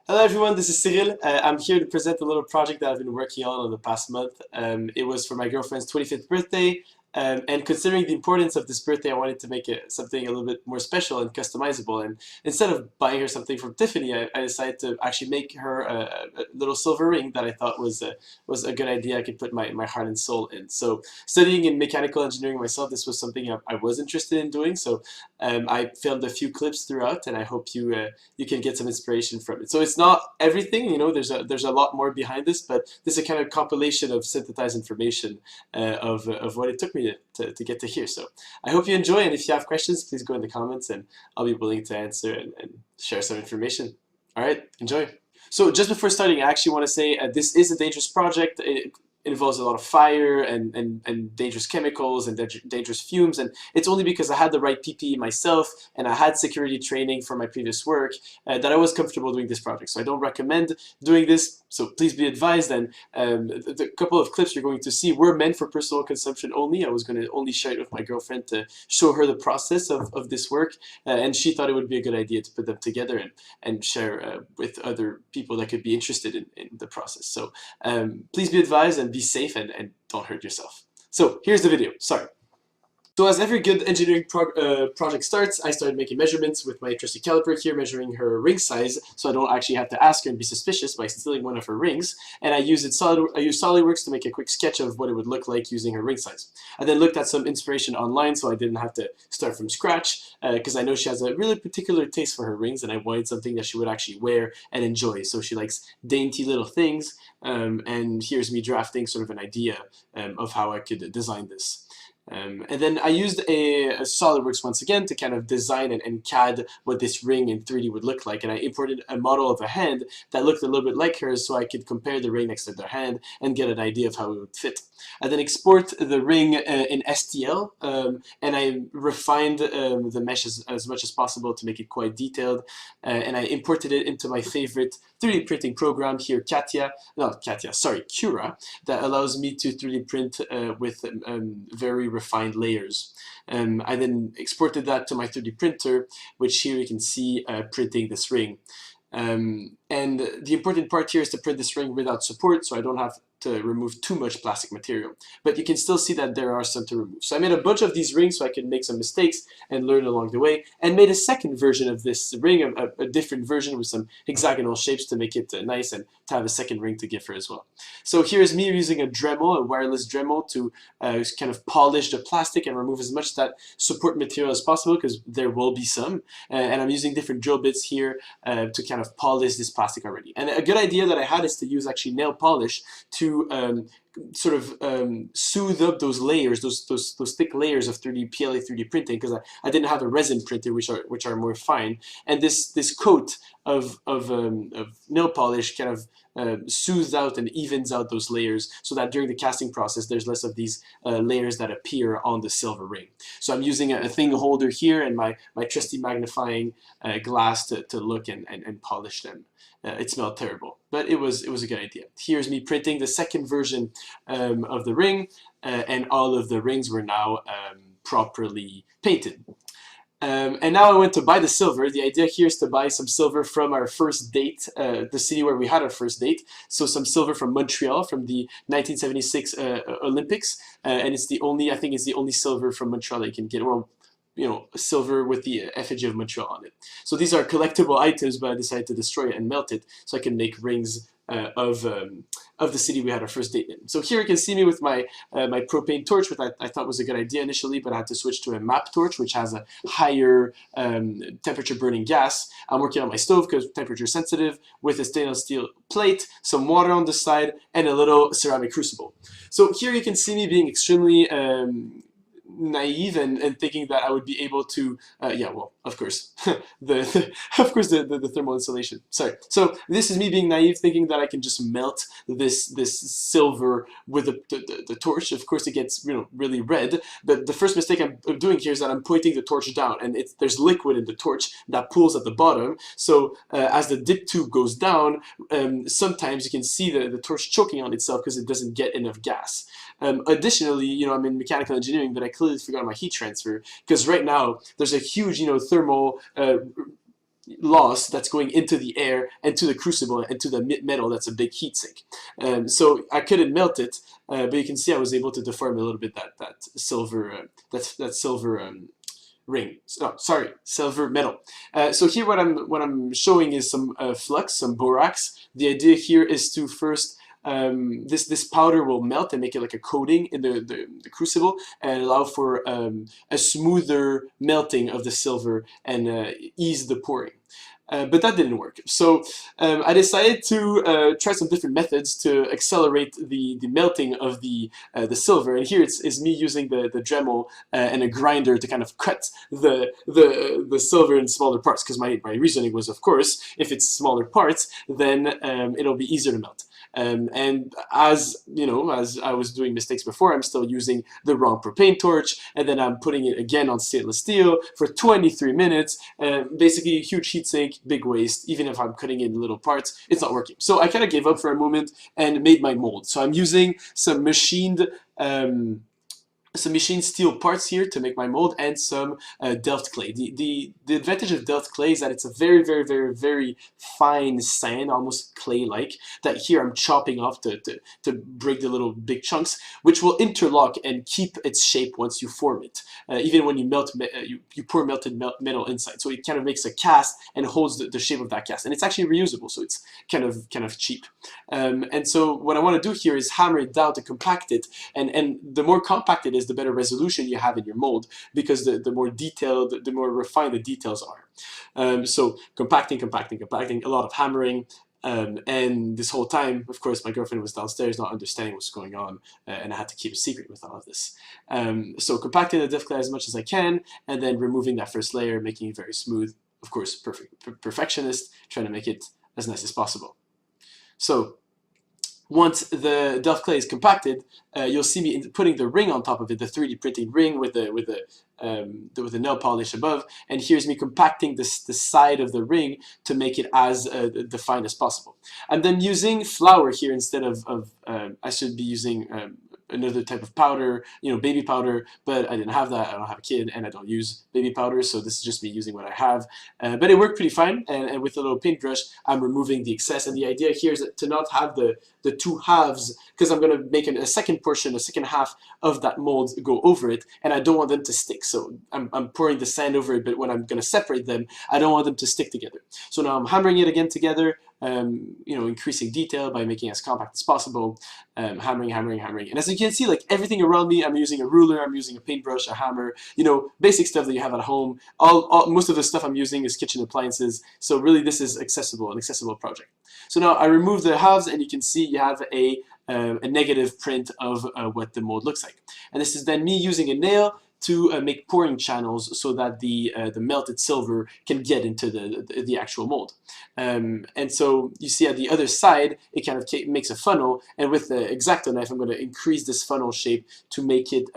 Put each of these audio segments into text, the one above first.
Hello everyone, this is Cyril. I'm here to present a little project that I've been working on the past month. It was for my girlfriend's 25th birthday, and considering the importance of this birthday, I wanted to make it something a little bit more special and customizable. And instead of buying her something from Tiffany, I decided to actually make her a little silver ring that I thought was a good idea. I could put my heart and soul in. So studying in mechanical engineering myself, this was something I was interested in doing. So I filmed a few clips throughout, and I hope you can get some inspiration from it. So it's not everything, there's a lot more behind this, but this is a kind of compilation of synthesized information of what it took me to get to here. So I hope you enjoy, and if you have questions, please go in the comments, and I'll be willing to answer and share some information. All right, enjoy. So just before starting, I actually want to say this is a dangerous project. It involves a lot of fire and dangerous chemicals and dangerous fumes, and it's only because I had the right PPE myself and I had security training from my previous work that I was comfortable doing this project. So I don't recommend doing this, so please be advised. And the couple of clips you're going to see were meant for personal consumption only. I was going to only share it with my girlfriend to show her the process of this work, and she thought it would be a good idea to put them together and share with other people that could be interested in the process. So please be advised and be safe and don't hurt yourself. So here's the video. Sorry. So as every good engineering project starts, I started making measurements with my trusty caliper here, measuring her ring size, so I don't actually have to ask her and be suspicious by stealing one of her rings. And I used SolidWorks to make a quick sketch of what it would look like using her ring size. I then looked at some inspiration online, so I didn't have to start from scratch, because I know she has a really particular taste for her rings, and I wanted something that she would actually wear and enjoy. So she likes dainty little things, and here's me drafting sort of an idea of how I could design this. And then I used a SolidWorks once again to kind of design and CAD what this ring in 3D would look like. And I imported a model of a hand that looked a little bit like hers, so I could compare the ring next to their hand and get an idea of how it would fit. I then export the ring in STL, and I refined the mesh as much as possible to make it quite detailed. And I imported it into my favorite 3D printing program here, Cura, that allows me to 3D print with very refined layers. I then exported that to my 3D printer, which here you can see printing this ring. And the important part here is to print this ring without support, so I don't have to remove too much plastic material. But you can still see that there are some to remove. So I made a bunch of these rings so I could make some mistakes and learn along the way, and made a second version of this ring, a different version with some hexagonal shapes to make it nice and to have a second ring to give her as well. So here's me using a Dremel, a wireless Dremel, to kind of polish the plastic and remove as much of that support material as possible, because there will be some. And I'm using different drill bits here to kind of polish this plastic already. And a good idea that I had is to use actually nail polish to sort of soothe up those layers, those thick layers of PLA 3D printing, because I didn't have a resin printer, which are more fine. And this coat of nail polish kind of soothes out and evens out those layers, so that during the casting process there's less of these layers that appear on the silver ring. So I'm using a thing holder here and my trusty magnifying glass to look and polish them. It smelled terrible, but it was a good idea. Here's me printing the second version of the ring, and all of the rings were now properly painted. And now I went to buy the silver. The idea here is to buy some silver from our first date, the city where we had our first date. So some silver from Montreal, from the 1976 Olympics, and it's the only, I think it's the only silver from Montreal that you can get. Well, silver with the effigy of Montreal on it. So these are collectible items, but I decided to destroy it and melt it so I can make rings of the city we had our first date in. So here you can see me with my my propane torch, which I thought was a good idea initially, but I had to switch to a MAP torch, which has a higher temperature burning gas. I'm working on my stove because temperature sensitive, with a stainless steel plate, some water on the side, and a little ceramic crucible. So here you can see me being extremely naive and thinking that I would be able to, yeah, well, of course, the thermal insulation. Sorry. So this is me being naive, thinking that I can just melt this silver with the torch. Of course, it gets really red. The first mistake I'm doing here is that I'm pointing the torch down, and there's liquid in the torch that pools at the bottom. So as the dip tube goes down, sometimes you can see the torch choking on itself because it doesn't get enough gas. Additionally, I'm in mechanical engineering, but I clearly forgot my heat transfer, because right now there's a huge, thermal loss that's going into the air and to the crucible and to the metal that's a big heat sink. So I couldn't melt it, but you can see I was able to deform a little bit that silver ring. Oh, sorry, silver metal. So here what I'm showing is some flux, some borax. The idea here is to first this powder will melt and make it like a coating in the crucible and allow for a smoother melting of the silver and ease the pouring. But that didn't work. So I decided to try some different methods to accelerate the melting of the silver. And here it's me using the Dremel and a grinder to kind of cut the silver in smaller parts. Because my reasoning was, of course, if it's smaller parts, then it'll be easier to melt. And as you know, as I was doing mistakes before, I'm still using the wrong propane torch, and then I'm putting it again on stainless steel for 23 minutes. Basically, huge heat sink, big waste. Even if I'm cutting in little parts, it's not working. So I kind of gave up for a moment and made my mold. So I'm using some machined steel parts here to make my mold and some Delft clay. The advantage of Delft clay is that it's a very, very, very, very fine sand, almost clay-like, that here I'm chopping off to break the little big chunks, which will interlock and keep its shape once you form it. Even when you melt, you pour melted metal inside. So it kind of makes a cast and holds the shape of that cast. And it's actually reusable, so it's kind of cheap. And so what I want to do here is hammer it down to compact it. And the more compact it is, the better resolution you have in your mold, because the more detailed, the more refined the details are. So compacting, a lot of hammering. And this whole time, of course, my girlfriend was downstairs not understanding what's going on, and I had to keep a secret with all of this. So compacting the Delft clay as much as I can, and then removing that first layer, making it very smooth. Of course, perfectionist, trying to make it as nice as possible. So once the Delft clay is compacted, you'll see me putting the ring on top of it, the 3D printing ring with the nail polish above, and here's me compacting the side of the ring to make it as defined as possible. I'm then using flour here instead of I should be using another type of powder, baby powder, but I didn't have that. I don't have a kid, and I don't use baby powder, so this is just me using what I have. But it worked pretty fine, and with a little paintbrush, I'm removing the excess. And the idea here is to not have the two halves, because I'm going to make a second portion, a second half of that mold go over it, and I don't want them to stick. So I'm pouring the sand over it, but when I'm going to separate them, I don't want them to stick together. So now I'm hammering it again together, increasing detail by making it as compact as possible, hammering. And as you can see, like everything around me, I'm using a ruler, I'm using a paintbrush, a hammer, basic stuff that you have at home. Most of the stuff I'm using is kitchen appliances. So really this is an accessible project. So now I remove the halves, and you can see you have a negative print of what the mold looks like. And this is then me using a nail to make pouring channels so that the melted silver can get into the actual mold. And so you see at the other side, it kind of makes a funnel, and with the X-Acto knife, I'm going to increase this funnel shape to make it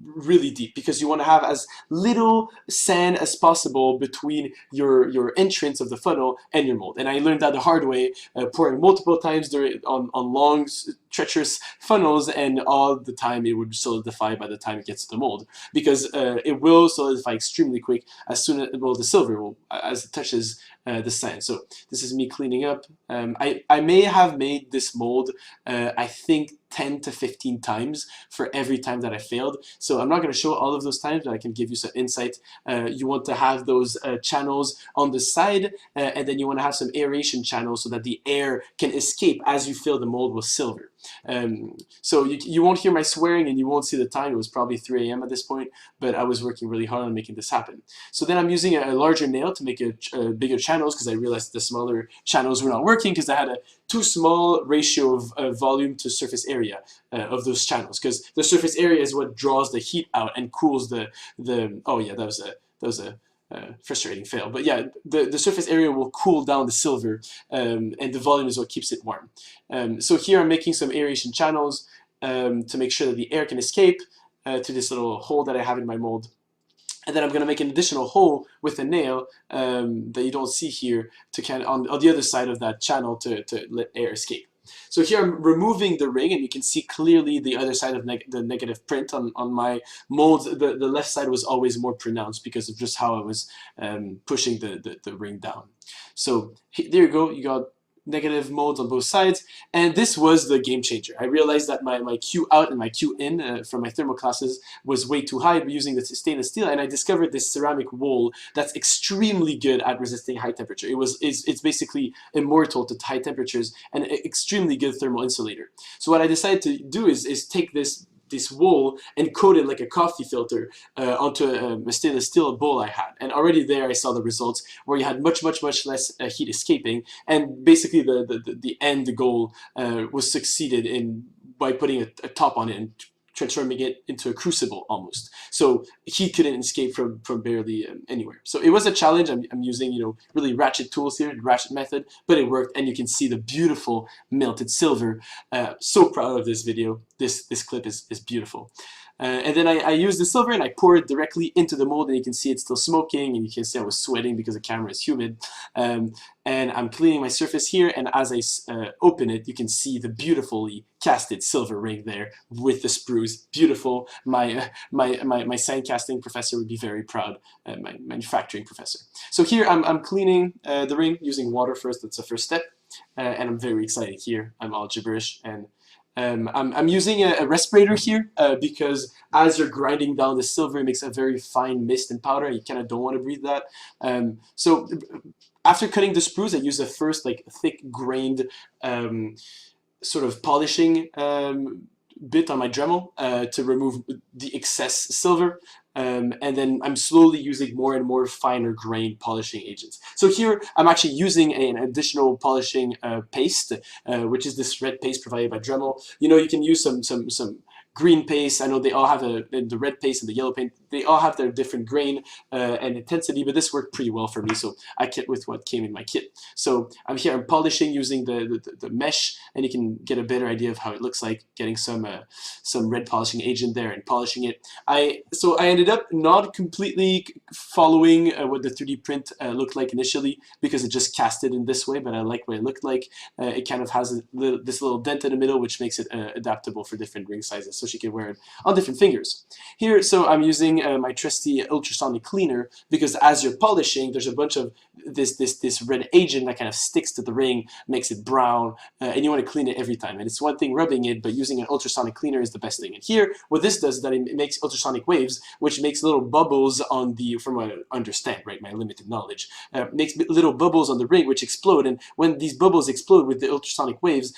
really deep, because you want to have as little sand as possible between your entrance of the funnel and your mold. And I learned that the hard way, pouring multiple times on long, treacherous funnels, and all the time it would solidify by the time it gets to the mold, because it will solidify extremely quick as soon as the silver will, as it touches the sand. So this is me cleaning up. I may have made this mold, I think 10 to 15 times for every time that I failed. So I'm not going to show all of those times, but I can give you some insight. You want to have those channels on the side, and then you want to have some aeration channels so that the air can escape as you fill the mold with silver. So you won't hear my swearing, and you won't see the time. It was probably 3 a.m. at this point, but I was working really hard on making this happen. So then I'm using a larger nail to make bigger channels, because I realized the smaller channels were not working because I had a too small ratio of volume to surface area of those channels, because the surface area is what draws the heat out and cools the oh yeah, that was a frustrating fail. But yeah, the surface area will cool down the silver, and the volume is what keeps it warm. So here I'm making some aeration channels to make sure that the air can escape to this little hole that I have in my mold. And then I'm going to make an additional hole with a nail that you don't see here to kind of on the other side of that channel to let air escape. So here I'm removing the ring, and you can see clearly the other side of the negative print on my molds. The left side was always more pronounced because of just how I was pushing the ring down. So there you go, you got negative molds on both sides, and this was the game changer. I realized that my Q out and my Q in from my thermal classes was way too high using the stainless steel, and I discovered this ceramic wool that's extremely good at resisting high temperature. It's basically immortal to high temperatures and an extremely good thermal insulator. So what I decided to do is take this wool and coat it like a coffee filter onto a stainless steel bowl I had. And already there I saw the results where you had much less heat escaping, and basically the end goal was succeeded in by putting a top on it and transforming it into a crucible almost. So heat couldn't escape from barely anywhere. So it was a challenge. I'm using, you know, really ratchet tools here, the ratchet method, but it worked, and you can see the beautiful melted silver. So proud of this video. This clip is beautiful. And then I use the silver and I pour it directly into the mold, and you can see it's still smoking, and you can see I was sweating because the camera is humid. And I'm cleaning my surface here, and as I open it, you can see the beautifully casted silver ring there with the sprues. Beautiful. My sand casting professor would be very proud, my manufacturing professor. So here I'm cleaning the ring using water first. That's the first step. And I'm very excited here. I'm all gibberish, and I'm using a respirator here because as you're grinding down the silver, it makes a very fine mist and powder, and you kind of don't want to breathe that. So after cutting the sprues, I use the first like thick grained sort of polishing bit on my Dremel to remove the excess silver. And then I'm slowly using more and more finer grained polishing agents. So here I'm actually using an additional polishing paste, which is this red paste provided by Dremel. You know, you can use some green paste. I know they all have the red paste and the yellow paint. They all have their different grain and intensity, but this worked pretty well for me, so I kept with what came in my kit. So I'm polishing using the mesh, and you can get a better idea of how it looks like, getting some red polishing agent there and polishing it. So I ended up not completely following what the 3D print looked like initially, because it just cast it in this way, but I like what it looked like. It kind of has this little dent in the middle, which makes it adaptable for different ring sizes, so she can wear it on different fingers. Here, so I'm using my trusty ultrasonic cleaner, because as you're polishing, there's a bunch of this red agent that kind of sticks to the ring, makes it brown, and you want to clean it every time. And it's one thing rubbing it, but using an ultrasonic cleaner is the best thing. And here, what this does is that it makes ultrasonic waves, which makes little bubbles on the, from what I understand, right, my limited knowledge, makes little bubbles on the ring which explode. And when these bubbles explode with the ultrasonic waves,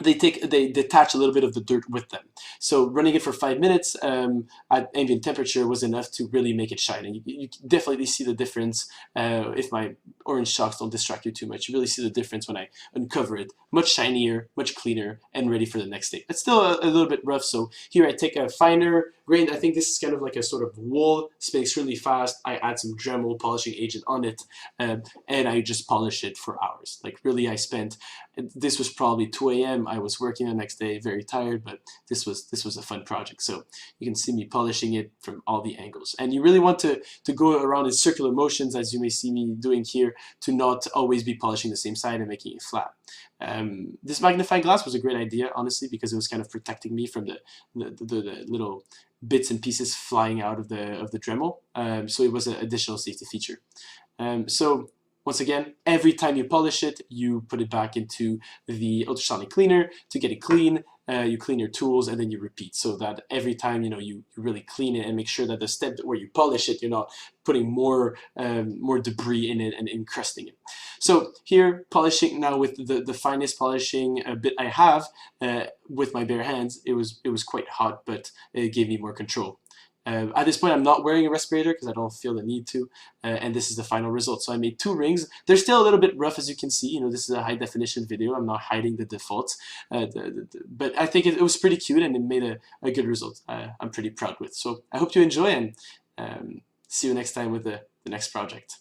they detach a little bit of the dirt with them. So running it for 5 minutes at ambient temperature was enough to really make it shine. And you definitely see the difference if my orange shocks don't distract you too much. You really see the difference when I uncover it. Much shinier, much cleaner, and ready for the next day. It's still a little bit rough, so here I take a finer grain. I think this is kind of like a sort of wool, spins really fast. I add some Dremel polishing agent on it, and I just polish it for hours. Like really, this was probably 2 a.m. I was working the next day, very tired, but this was a fun project. So you can see me polishing it from all the angles. And you really want to go around in circular motions, as you may see me doing here, to not always be polishing the same side and making it flat. This magnifying glass was a great idea, honestly, because it was kind of protecting me from the little bits and pieces flying out of the Dremel. So it was an additional safety feature. So once again, every time you polish it, you put it back into the ultrasonic cleaner to get it clean. You clean your tools, and then you repeat, so that every time you really clean it and make sure that the step where you polish it, you're not putting more debris in it and encrusting it. So here, polishing now with the finest polishing bit I have with my bare hands. It was quite hot, but it gave me more control. At this point, I'm not wearing a respirator because I don't feel the need to, and this is the final result. So I made 2 rings. They're still a little bit rough, as you can see. You know, this is a high definition video. I'm not hiding the defaults, but I think it was pretty cute, and it made a good result. I'm pretty proud with. So I hope you enjoy, and see you next time with the next project.